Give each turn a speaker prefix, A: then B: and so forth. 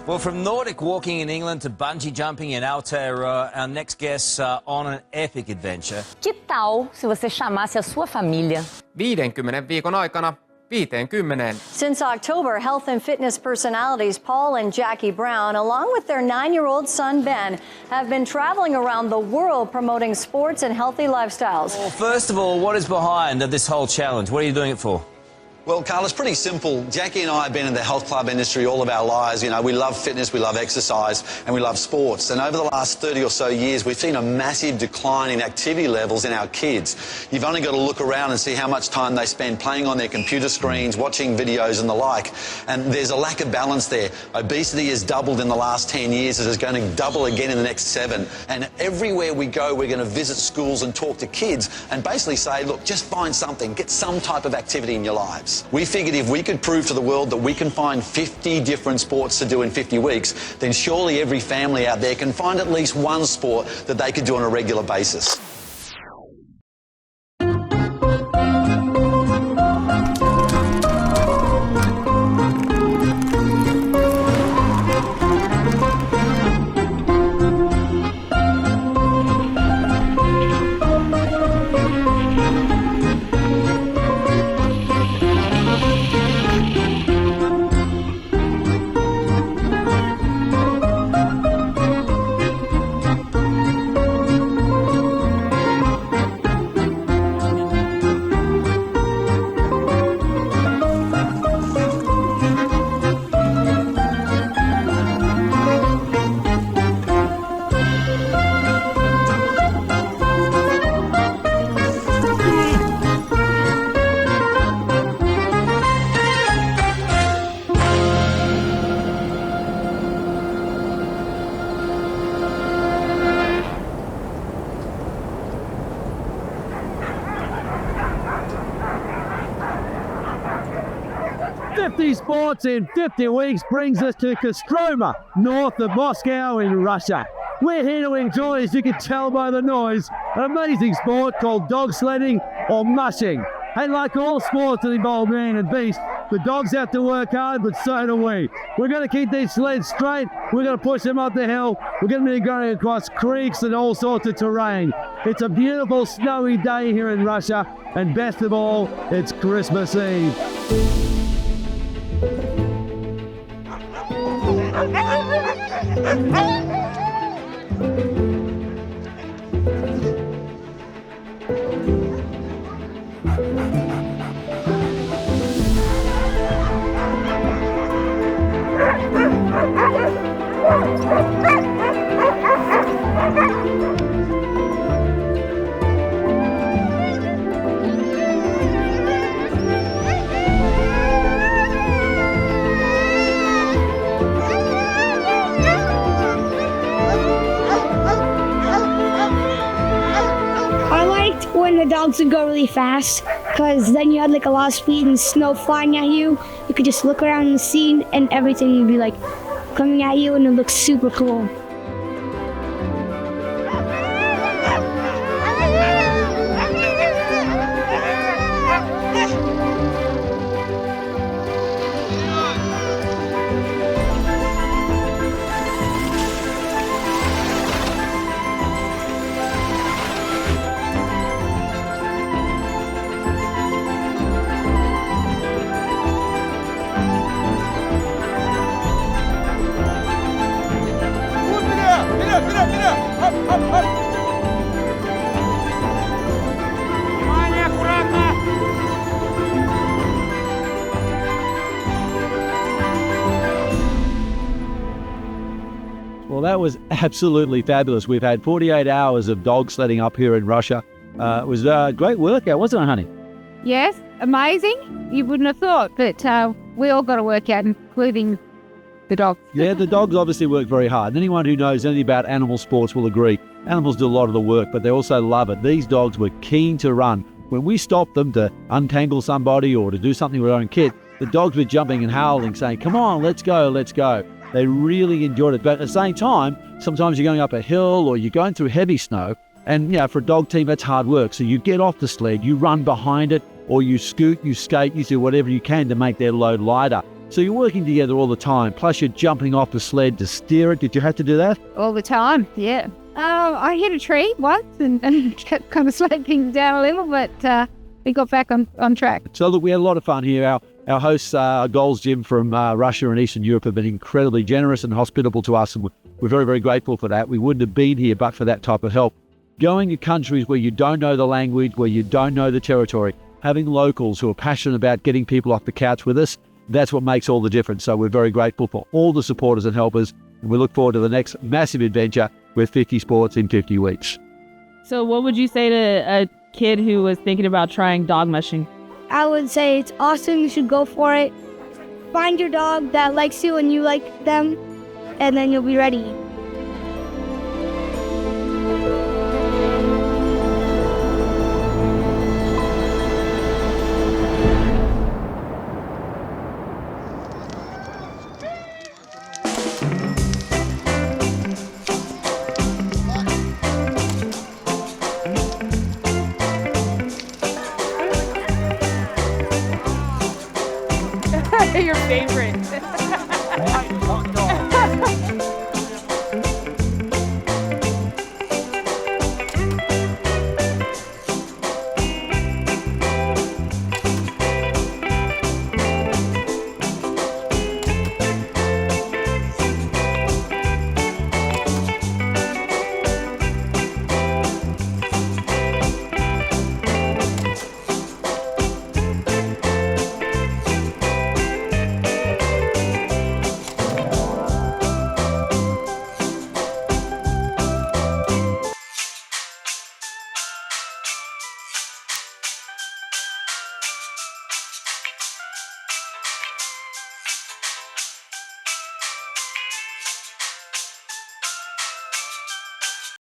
A: Well, from Nordic walking in England to bungee jumping in Aotearoa, our next guests are on an epic adventure.
B: Que tal se você chamasse a sua família?
C: 50 viikon aikana 50.
D: Since October, health and fitness personalities Paul and Jacqui Brown, along with their 9-year-old son Ben, have been traveling around the world promoting sports and healthy lifestyles.
A: Well, first of all, what is behind this whole challenge? What are you doing it for?
E: Well, Carl, it's pretty simple. Jacqui and I have been in the health club industry all of our lives. You know, we love fitness, we love exercise, and we love sports. And over the last 30 or so years, we've seen a massive decline in activity levels in our kids. You've only got to look around and see how much time they spend playing on their computer screens, watching videos and the like. And there's a lack of balance there. Obesity has doubled in the last 10 years. It is going to double again in the next 7. And everywhere we go, we're going to visit schools and talk to kids and basically say, look, just find something, get some type of activity in your lives. We figured if we could prove to the world that we can find 50 different sports to do in 50 weeks, then surely every family out there can find at least one sport that they could do on a regular basis.
F: Sports in 50 weeks brings us to Kostroma, north of Moscow in Russia. We're here to enjoy, as you can tell by the noise, an amazing sport called dog sledding or mushing. And like all sports that involve man and beast, the dogs have to work hard, but so do we. We're going to keep these sleds straight. We're going to push them up the hill. We're going to be going across creeks and all sorts of terrain. It's a beautiful snowy day here in Russia, and best of all, it's Christmas Eve.
G: When the dogs would go really fast, because then you had like a lot of speed and snow flying at you. You could just look around the scene and everything would be like coming at you, and it looks super cool. Well, that was absolutely fabulous. We've had 48 hours of dog sledding up here in Russia. It was a great workout, wasn't it, honey?
H: Yes, amazing. You wouldn't have thought, but we all got to work out, including the dogs.
F: Yeah, the dogs obviously work very hard. And anyone who knows anything about animal sports will agree. Animals do a lot of the work, but they also love it. These dogs were keen to run. When we stopped them to untangle somebody or to do something with our own kid, the dogs were jumping and howling, saying, come on, let's go, let's go. They really enjoyed it. But at the same time, sometimes you're going up a hill or you're going through heavy snow. And, you know, for a dog team, that's hard work. So you get off the sled, you run behind it, or you scoot, you skate, you do whatever you can to make their load lighter. So you're working together all the time, plus you're jumping off the sled to steer it. Did you have to do that?
H: All the time, yeah. I hit a tree once and kept kind of slowing things down a little, but we got back on track.
F: So look, we had a lot of fun here. Our hosts, Gold's Gym from Russia and Eastern Europe, have been incredibly generous and hospitable to us, and we're very, very grateful for that. We wouldn't have been here but for that type of help. Going to countries where you don't know the language, where you don't know the territory, having locals who are passionate about getting people off the couch with us, that's what makes all the difference. So we're very grateful for all the supporters and helpers, and we look forward to the next massive adventure with 50 sports in 50 weeks.
I: So what would you say to a kid who was thinking about trying dog mushing?
G: I would say it's awesome. You should go for it. Find your dog that likes you and you like them, and then you'll be ready.
H: Your favorite.